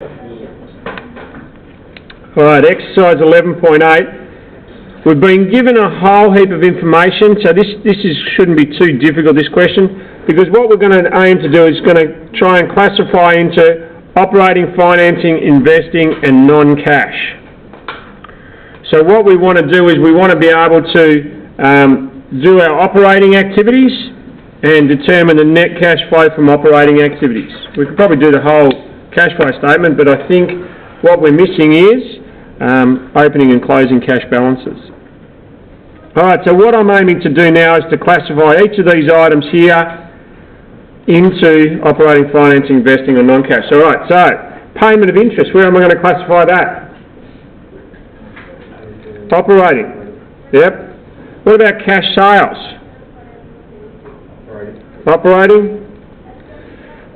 Alright, exercise 11.8. We've been given a whole heap of information, so this shouldn't be too difficult, this question, because what we're going to aim to do is going to try and classify into operating, financing, investing and non-cash. So what we want to do is we want to be able to do our operating activities and determine the net cash flow from operating activities. We could probably do the whole cash flow statement, but I think what we're missing is opening and closing cash balances. Alright, so what I'm aiming to do now is to classify each of these items here into operating, financing, investing or non-cash. Alright, so payment of interest, where am I going to classify that? Operating. Yep. What about cash sales? Operating.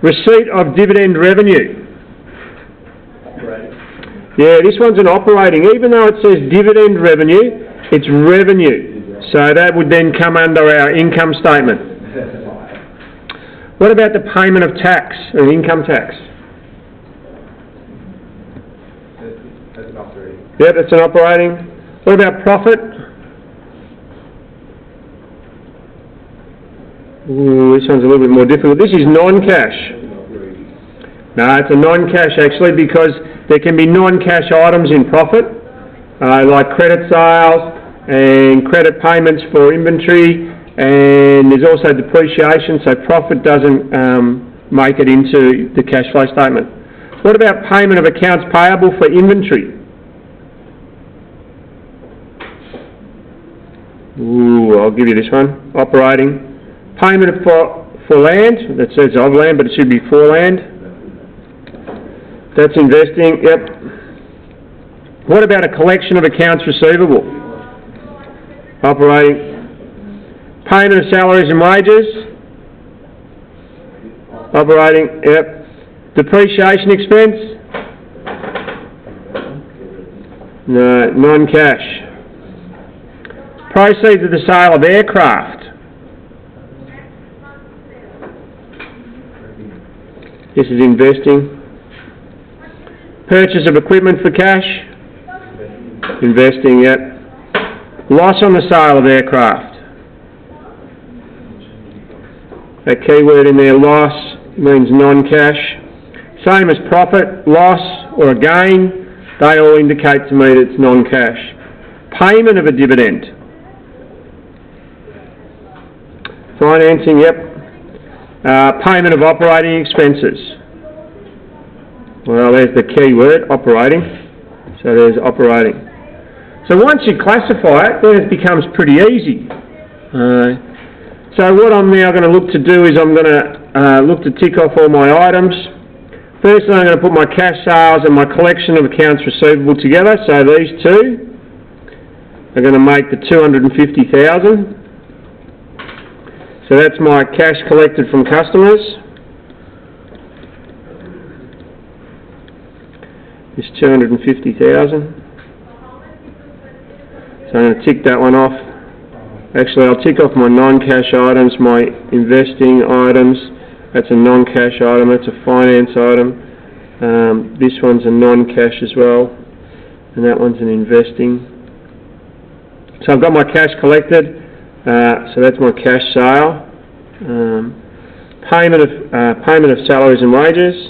Receipt of dividend revenue. Yeah, this one's an operating. Even though it says dividend revenue, it's revenue. So that would then come under our income statement. What about the payment of tax, or income tax? That's an operating. Yep, that's an operating. What about profit? Ooh, this one's a little bit more difficult. This is non-cash. No, it's a non-cash actually, because there can be non-cash items in profit, like credit sales and credit payments for inventory, and there's also depreciation, so profit doesn't make it into the cash flow statement. What about payment of accounts payable for inventory? Ooh, I'll give you this one. Operating. Payment for land, that says of land, but it should be for land. That's investing, yep. What about a collection of accounts receivable? Operating. Payment of salaries and wages? Operating, yep. Depreciation expense? No, non-cash. Proceeds of the sale of aircraft? This is investing. Purchase of equipment for cash? Investing, yep. Loss on the sale of aircraft. That keyword in there, loss, means non-cash. Same as profit, loss or a gain, they all indicate to me that it's non-cash. Payment of a dividend. Financing, yep. Payment of operating expenses. Well, there's the key word, operating. So there's operating. So once you classify it, then it becomes pretty easy. So what I'm now going to look to do is I'm going to look to tick off all my items. Firstly, I'm going to put my cash sales and my collection of accounts receivable together. So these two are going to make the 250,000. So that's my cash collected from customers. It's 250,000. So I'm going to tick that one off. Actually, I'll tick off my non-cash items, my investing items. That's a non-cash item. That's a finance item. This one's a non-cash as well, and that one's an investing. So I've got my cash collected. So that's my cash sale. Payment of salaries and wages.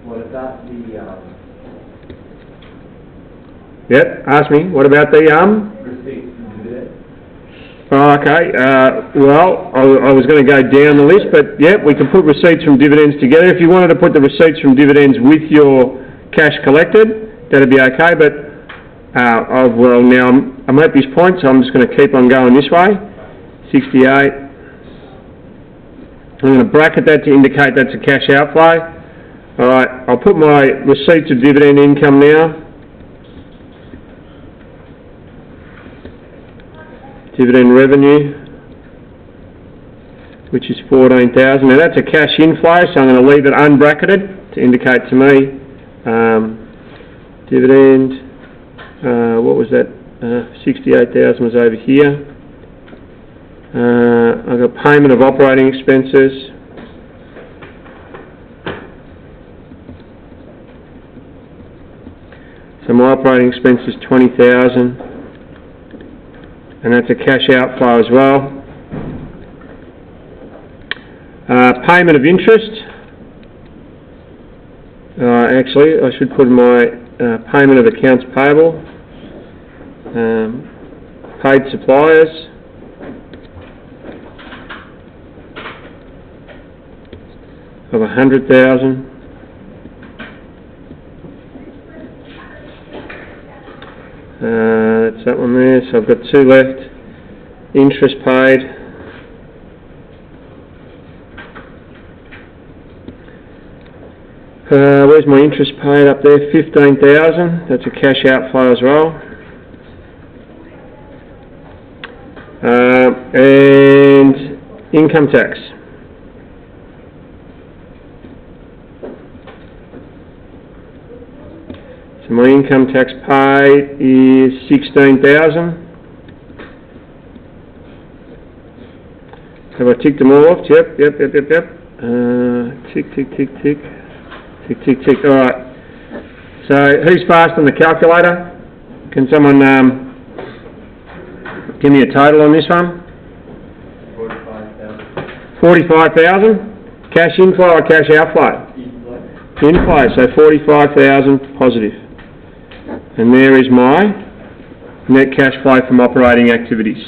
What about the Yep, ask me. What about the receipts and dividends? Oh, okay. Well, I was going to go down the list, but yep, we can put receipts from dividends together. If you wanted to put the receipts from dividends with your cash collected, that'd be okay. But well, now I'm at this point, so I'm just going to keep on going this way. 68. I'm going to bracket that to indicate that's a cash outflow. Alright, I'll put my receipts of dividend income now. Dividend revenue, which is 14,000. Now that's a cash inflow, so I'm going to leave it unbracketed to indicate to me. Dividend, what was that? 68,000 was over here. I've got payment of operating expenses. So my operating expense is 20,000, and that's a cash outflow as well. Payment of interest. Actually, I should put my payment of accounts payable. Paid suppliers. Of 100,000. That's that one there, so I've got 2 left. Interest paid. Where's my interest paid up there? 15,000. That's a cash outflow as well. And income tax. So my income tax paid is 16,000. Have I ticked them all off? Yep. Tick. Alright. So, who's fast on the calculator? Can someone give me a total on this one? 45,000. 45,000? Cash inflow or cash outflow? Inflow, so 45,000 positive. And there is my net cash flow from operating activities.